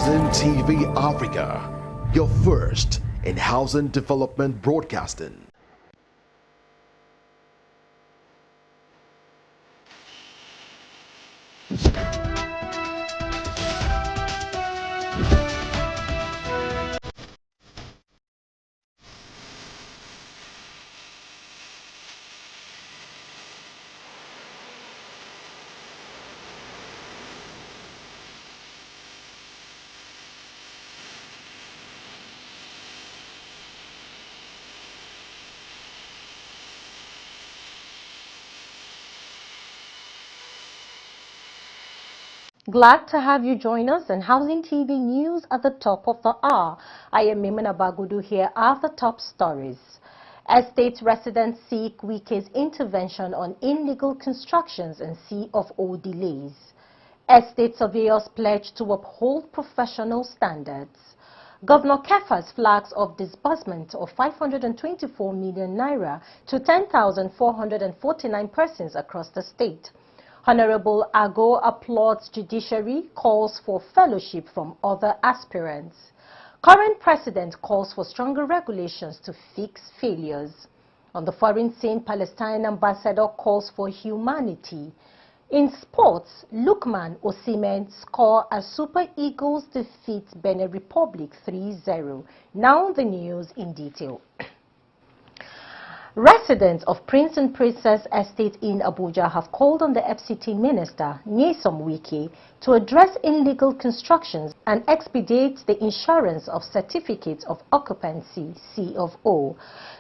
Housing TV Africa, your first in housing development broadcasting. Glad to have you join us in Housing TV News at the top of the hour. I am Mimina Bagudu. Here are the top stories. Estate residents seek Wike's intervention on illegal constructions and C of O delays. Estate surveyors pledge to uphold professional standards. Governor Kefas flags of disbursement of 524 million naira to 10,449 persons across the state. Honorable Ago applauds judiciary, calls for fellowship from other aspirants. Current president calls for stronger regulations to fix failures. On the foreign scene, Palestine ambassador calls for humanity. In sports, Lukman Osimhen score as Super Eagles defeat Benin Republic 3-0. Now the news in detail. Residents of Prince and Princess Estate in Abuja have called on the FCT Minister, Nyesom Wike, to address illegal constructions and expedite the insurance of certificates of occupancy, C of O.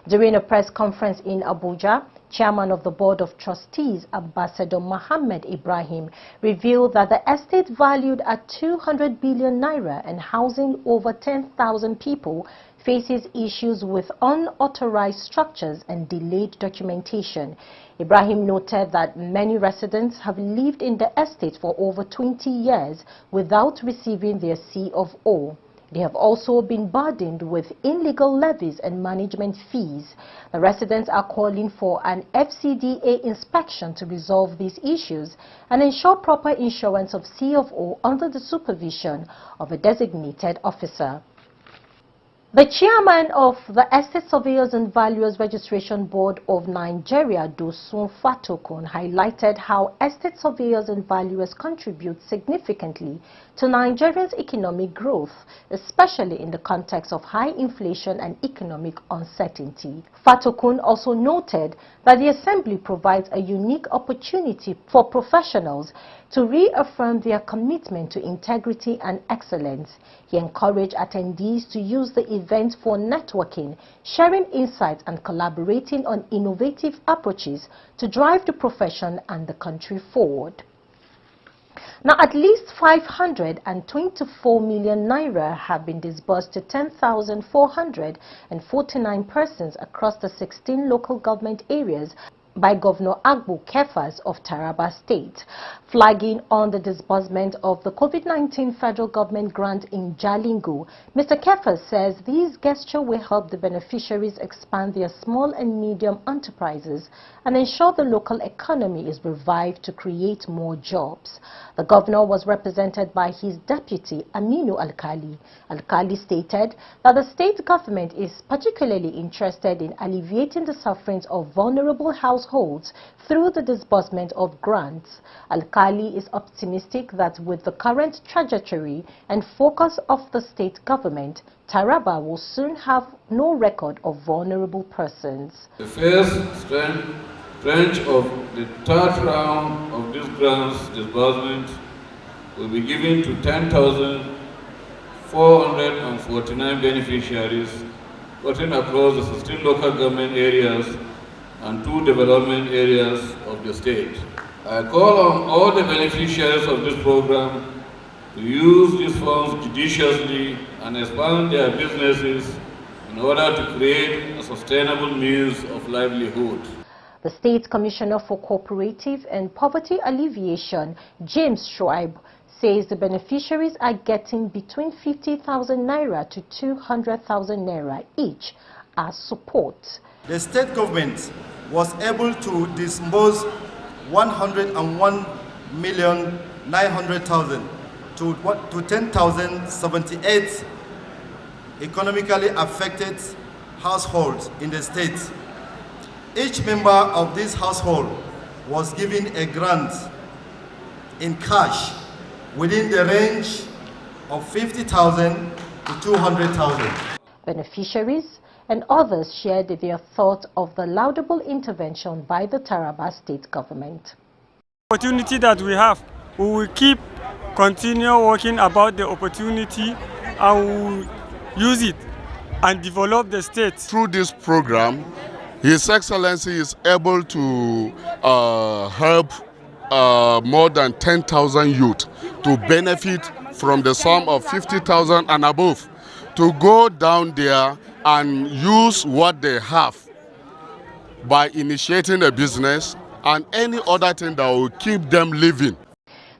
During a press conference in Abuja, Chairman of the Board of Trustees, Ambassador Mohammed Ibrahim, revealed that the estate valued at 200 billion naira and housing over 10,000 people faces issues with unauthorized structures and delayed documentation. Ibrahim noted that many residents have lived in the estate for over 20 years without receiving their C of O. They have also been burdened with illegal levies and management fees. The residents are calling for an FCDA inspection to resolve these issues and ensure proper insurance of C of O under the supervision of a designated officer. The chairman of the Estate Surveyors and Valuers Registration Board of Nigeria, Dosun Fatokun, highlighted how estate surveyors and valuers contribute significantly to Nigeria's economic growth, especially in the context of high inflation and economic uncertainty. Fatokun also noted that the Assembly provides a unique opportunity for professionals to reaffirm their commitment to integrity and excellence. He encouraged attendees to use the event for networking, sharing insights and collaborating on innovative approaches to drive the profession and the country forward. Now, at least 524 million naira have been disbursed to 10,449 persons across the 16 local government areas by Governor Agbu Kefas of Taraba State. Flagging on the disbursement of the COVID-19 federal government grant in Jalingo, Mr. Kefas says these gestures will help the beneficiaries expand their small and medium enterprises and ensure the local economy is revived to create more jobs. The governor was represented by his deputy, Aminu Alkali. Alkali stated that the state government is particularly interested in alleviating the sufferings of vulnerable households through the disbursement of grants. Alkali is optimistic that with the current trajectory and focus of the state government, Taraba will soon have no record of vulnerable persons. The first tranche of the third round of this grants disbursement will be given to 10,449 beneficiaries cutting across the 16 local government areas and 2 development areas of the state. I call on all the beneficiaries of this program to use these funds judiciously and expand their businesses in order to create a sustainable means of livelihood. The State Commissioner for Cooperative and Poverty Alleviation, James Schweib, says the beneficiaries are getting between 50,000 naira to 200,000 naira each as support. The state government was able to disburse 101,900,000 to 10,078 economically affected households in the state. Each member of this household was given a grant in cash within the range of 50,000 to 200,000. Beneficiaries and others shared their thoughts of the laudable intervention by the Taraba state government. Opportunity that we have, we will continue working about the opportunity and we will use it and develop the state. Through this program, His Excellency is able to help more than 10,000 youth to benefit from the sum of 50,000 and above, to go down there and use what they have by initiating a business and any other thing that will keep them living.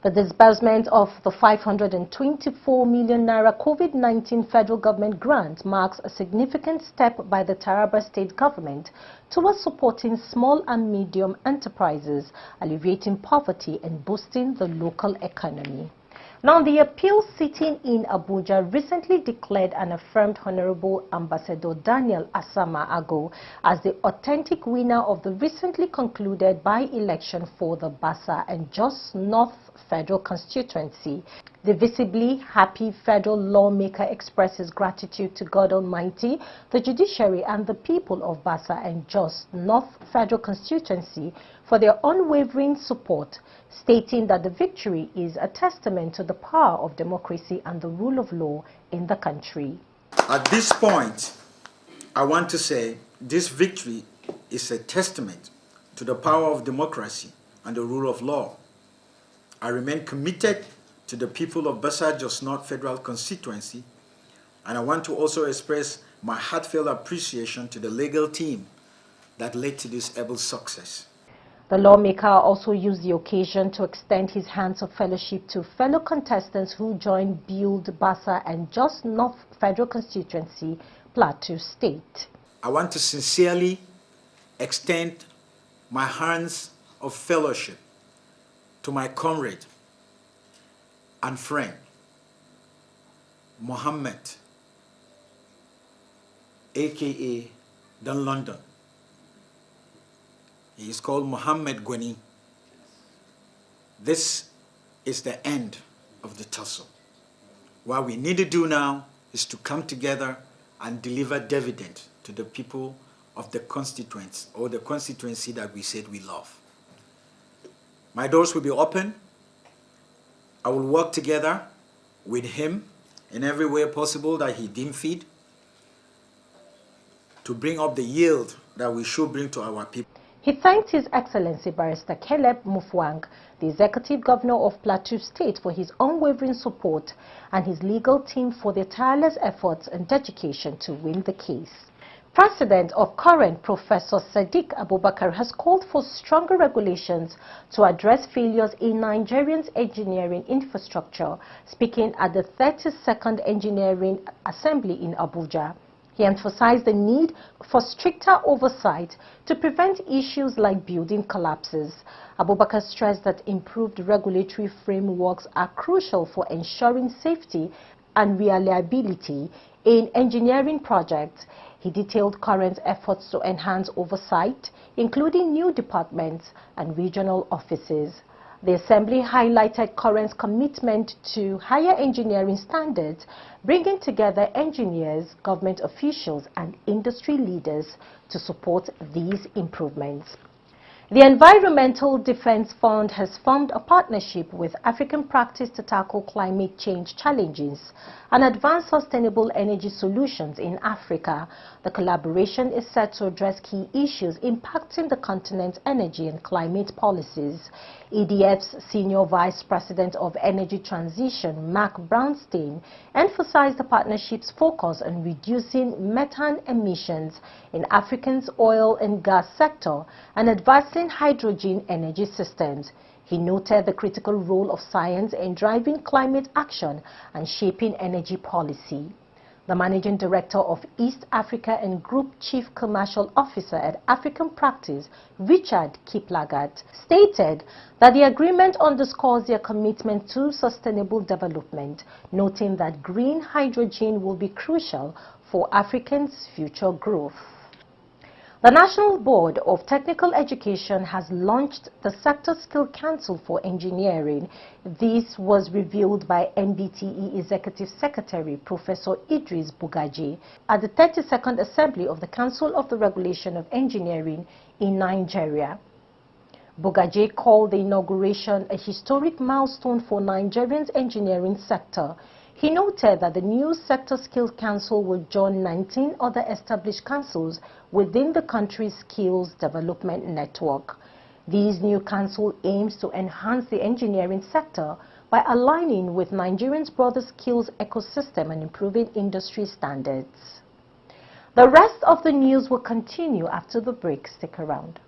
The disbursement of the 524 million naira COVID-19 federal government grant marks a significant step by the Taraba state government towards supporting small and medium enterprises, alleviating poverty and boosting the local economy. Now, the appeal sitting in Abuja recently declared and affirmed Honorable Ambassador Daniel Asama Ago as the authentic winner of the recently concluded by-election for the Bassa and Jos North Federal Constituency. The visibly happy federal lawmaker expresses gratitude to God Almighty, the judiciary and the people of Bassa and Jos North Federal Constituency for their unwavering support, stating that the victory is a testament to the power of democracy and the rule of law in the country. At this point, I want to say this victory is a testament to the power of democracy and the rule of law. I remain committed to the people of Bassa Jos North Federal Constituency, and I want to also express my heartfelt appreciation to the legal team that led to this able success. The lawmaker also used the occasion to extend his hands of fellowship to fellow contestants who joined Build Bassa and Jos North Federal Constituency, Plateau State. I want to sincerely extend my hands of fellowship to my comrade and friend, Mohammed, aka Don London. He is called Mohammed Gwani. This is the end of the tussle. What we need to do now is to come together and deliver dividend to the people of the constituents, or the constituency that we said we love. My doors will be open. I will work together with him in every way possible that he deems fit to bring up the yield that we should bring to our people. He thanked His Excellency Barrister Caleb Mufwang, the Executive Governor of Plateau State, for his unwavering support and his legal team for their tireless efforts and dedication to win the case. President of Current, Professor Sadiq Abubakar, has called for stronger regulations to address failures in Nigeria's engineering infrastructure, speaking at the 32nd Engineering Assembly in Abuja. He emphasized the need for stricter oversight to prevent issues like building collapses. Abubakar stressed that improved regulatory frameworks are crucial for ensuring safety and reliability in engineering projects. He detailed current efforts to enhance oversight, including new departments and regional offices. The Assembly highlighted current commitment to higher engineering standards, bringing together engineers, government officials and industry leaders to support these improvements. The Environmental Defense Fund has formed a partnership with African Practice to tackle climate change challenges and advance sustainable energy solutions in Africa. The collaboration is set to address key issues impacting the continent's energy and climate policies. EDF's Senior Vice President of Energy Transition, Mark Brownstein, emphasized the partnership's focus on reducing methane emissions in Africa's oil and gas sector and advancing hydrogen energy systems. He noted the critical role of science in driving climate action and shaping energy policy. The Managing Director of East Africa and Group Chief Commercial Officer at African Practice, Richard Kiplagat, stated that the agreement underscores their commitment to sustainable development, noting that green hydrogen will be crucial for Africans' future growth. The National Board of Technical Education has launched the Sector Skill Council for Engineering. This was revealed by NBTE Executive Secretary Professor Idris Bugaji at the 32nd Assembly of the Council of the Regulation of Engineering in Nigeria. Bugaji called the inauguration a historic milestone for Nigeria's engineering sector. He noted that the new Sector Skills Council will join 19 other established councils within the country's skills development network. This new council aims to enhance the engineering sector by aligning with Nigerians' broader skills ecosystem and improving industry standards. The rest of the news will continue after the break. Stick around.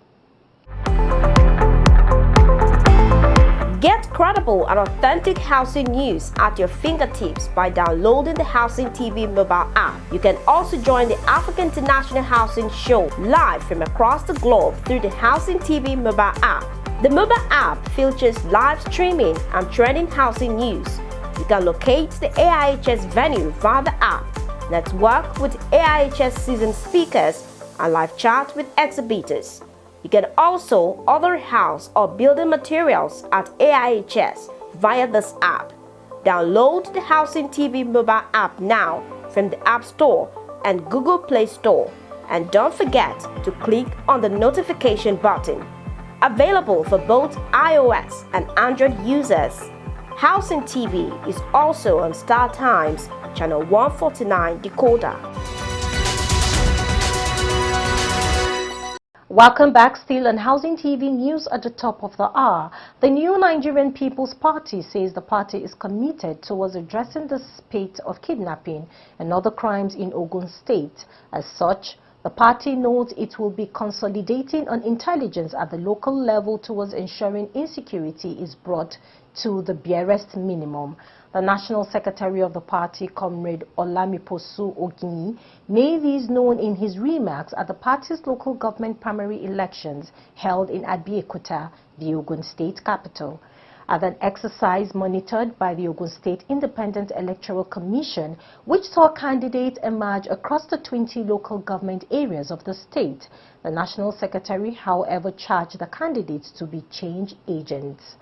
Get credible and authentic housing news at your fingertips by downloading the Housing TV mobile app. You can also join the African International Housing Show live from across the globe through the Housing TV mobile app. The mobile app features live streaming and trending housing news. You can locate the AIHS venue via the app, network with AIHS seasoned speakers, and live chat with exhibitors. You can also order house or building materials at AIHS via this app. Download the Housing TV mobile app now from the App Store and Google Play Store. And don't forget to click on the notification button. Available for both iOS and Android users. Housing TV is also on Star Times, channel 149 decoder. Welcome back. Still on Housing TV news at the top of the hour. The new Nigerian People's Party says the party is committed towards addressing the spate of kidnapping and other crimes in Ogun State. As such, the party notes it will be consolidating on intelligence at the local level towards ensuring insecurity is brought to the barest minimum. The National Secretary of the party, Comrade Olamiposu Ogini, made these known in his remarks at the party's local government primary elections held in Abeokuta, the Ogun State capital. At an exercise monitored by the Ogun State Independent Electoral Commission, which saw candidates emerge across the 20 local government areas of the state, the National Secretary, however, charged the candidates to be change agents.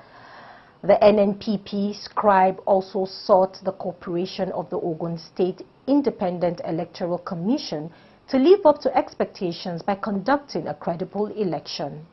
The NNPP scribe also sought the cooperation of the Ogun State Independent Electoral Commission to live up to expectations by conducting a credible election.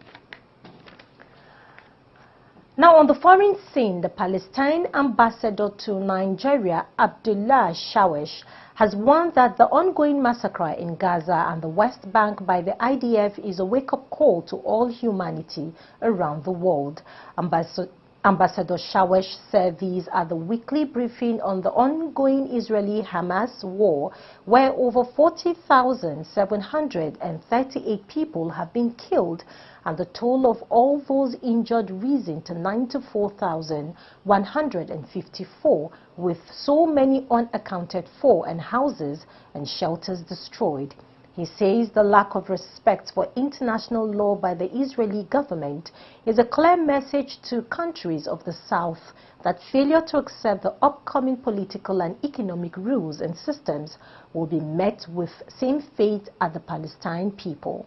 Now, on the foreign scene, the Palestine ambassador to Nigeria, Abdullah Shawesh, has warned that the ongoing massacre in Gaza and the West Bank by the IDF is a wake-up call to all humanity around the world. Ambassador Shawesh said these are the weekly briefing on the ongoing Israeli-Hamas war, where over 40,738 people have been killed and the toll of all those injured risen to 94,154, with so many unaccounted for and houses and shelters destroyed. He says the lack of respect for international law by the Israeli government is a clear message to countries of the South that failure to accept the upcoming political and economic rules and systems will be met with same fate as the Palestine people.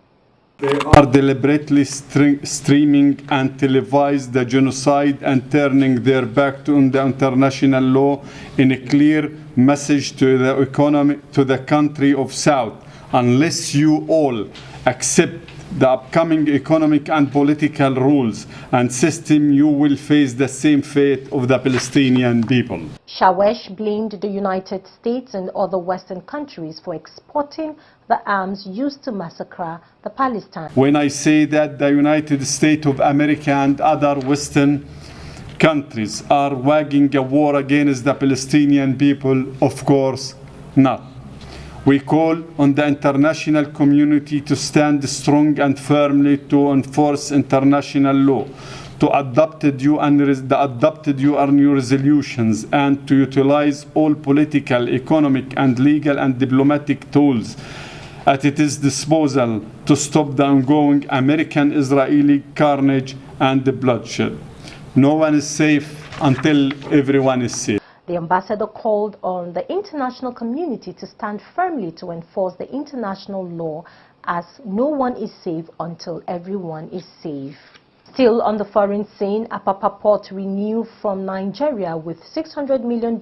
They are deliberately streaming and televise the genocide and turning their back on the international law in a clear message to the economy, to the country of South. Unless you all accept the upcoming economic and political rules and system, you will face the same fate of the Palestinian people. Shawesh blamed the United States and other Western countries for exporting the arms used to massacre the Palestinians. When I say that the United States of America and other Western countries are waging a war against the Palestinian people, of course not. We call on the international community to stand strong and firmly to enforce international law, to adopted UN resolutions and to utilize all political, economic, and legal and diplomatic tools at its disposal to stop the ongoing American-Israeli carnage and the bloodshed. No one is safe until everyone is safe. The ambassador called on the international community to stand firmly to enforce the international law, as no one is safe until everyone is safe. Still on the foreign scene, Apapa Port renewed from Nigeria with $600 million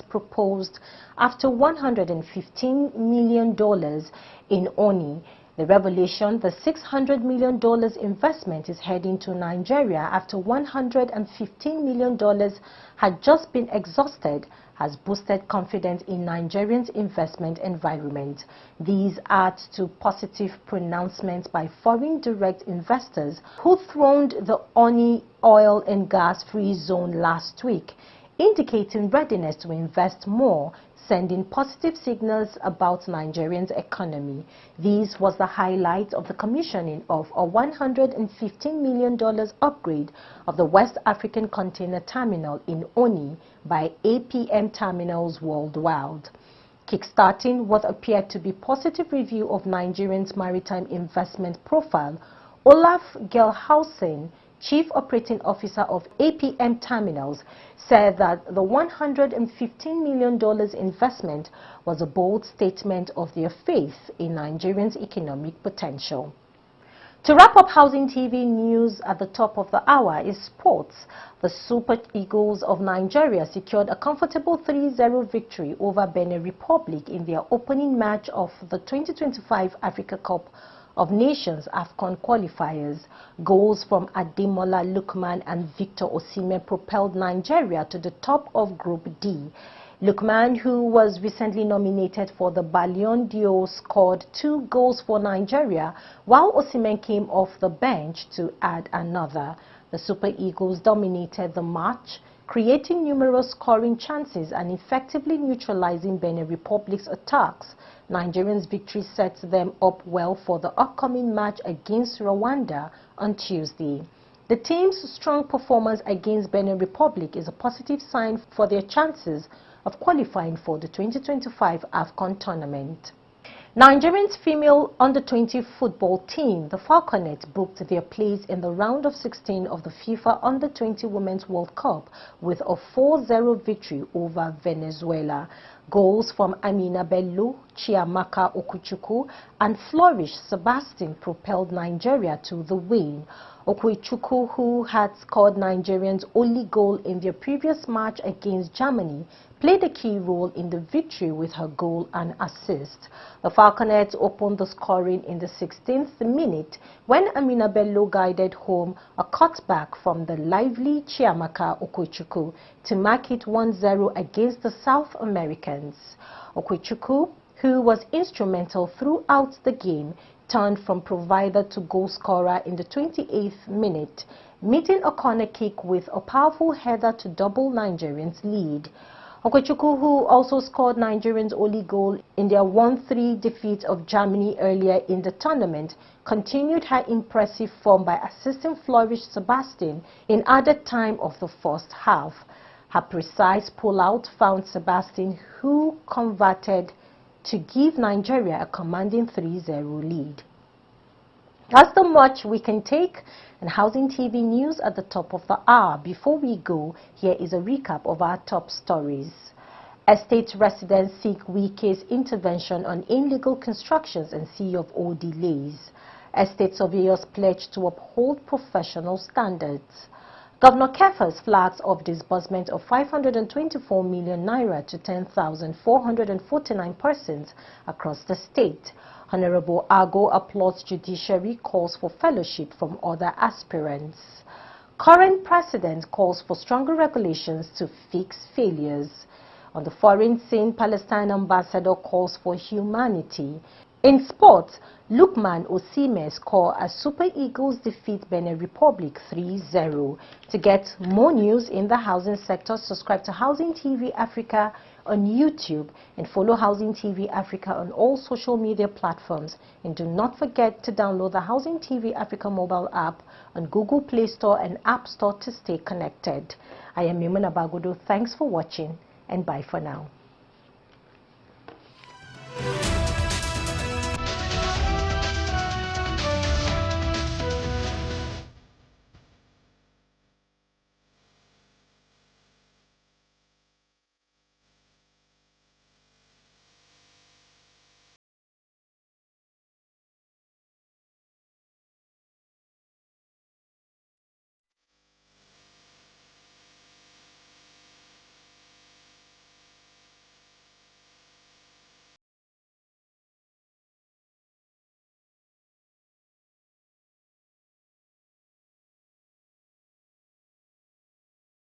proposed after $115 million in Oni. The revelation, the $600 million investment is heading to Nigeria after $115 million had just been exhausted, has boosted confidence in Nigerians' investment environment. These add to positive pronouncements by foreign direct investors who throned the Oni oil and gas free zone last week, indicating readiness to invest more, sending positive signals about Nigerians' economy. This was the highlight of the commissioning of a $115 million upgrade of the West African Container Terminal in Oni by APM Terminals Worldwide, kickstarting what appeared to be positive review of Nigerians' maritime investment profile. Olaf Gelhausen, Chief Operating Officer of APM Terminals, said that the $115 million investment was a bold statement of their faith in Nigerians' economic potential. To wrap up Housing TV news at the top of the hour is sports. The Super Eagles of Nigeria secured a comfortable 3-0 victory over Benin Republic in their opening match of the 2025 Africa Cup of Nations AFCON qualifiers. Goals from Ademola Lookman and Victor Osimhen propelled Nigeria to the top of Group D. Lookman, who was recently nominated for the Ballon d'Or, scored 2 goals for Nigeria, while Osimhen came off the bench to add another. The Super Eagles dominated the match, creating numerous scoring chances and effectively neutralizing Benin Republic's attacks. Nigerians' victory sets them up well for the upcoming match against Rwanda on Tuesday. The team's strong performance against Benin Republic is a positive sign for their chances of qualifying for the 2025 AFCON tournament. Nigerians' female under-20 football team, the Falconets, booked their place in the round of 16 of the FIFA Under-20 Women's World Cup with a 4-0 victory over Venezuela. Goals from Amina Bello, Chiamaka Okuchukwu, and Flourish Sebastian propelled Nigeria to the win. Okuchukwu, who had scored Nigerians' only goal in their previous match against Germany, played a key role in the victory with her goal and assist. The Falconets opened the scoring in the 16th minute when Amina Bello guided home a cutback from the lively Chiamaka Okuchukwu to mark it 1-0 against the South Americans. Okuchukwu, who was instrumental throughout the game, turned from provider to goal scorer in the 28th minute, meeting a corner kick with a powerful header to double Nigerians' lead. Okuchukwu, who also scored Nigerians' only goal in their 1-3 defeat of Germany earlier in the tournament, continued her impressive form by assisting Flourish Sebastian in added time of the first half. Her precise pull-out found Sebastian, who converted to give Nigeria a commanding 3-0 lead. That's the much we can take in Housing TV news at the top of the hour. Before we go, here is a recap of our top stories. Estate residents seek Wike's intervention on illegal constructions and CFO delays. Estate surveyors pledge to uphold professional standards. Governor Kefas flags off disbursement of 524 million naira to 10,449 persons across the state. Honorable Ago applauds judiciary, calls for fellowship from other aspirants. Current president calls for stronger regulations to fix failures. On the foreign scene, Palestine ambassador calls for humanity. In sports, Lukman Osimhen scored as Super Eagles defeat Benin Republic 3-0. To get more news in the housing sector, subscribe to Housing TV Africa on YouTube and follow Housing TV Africa on all social media platforms. And do not forget to download the Housing TV Africa mobile app on Google Play Store and App Store to stay connected. I am Mimuna Bagudu. Thanks for watching and bye for now.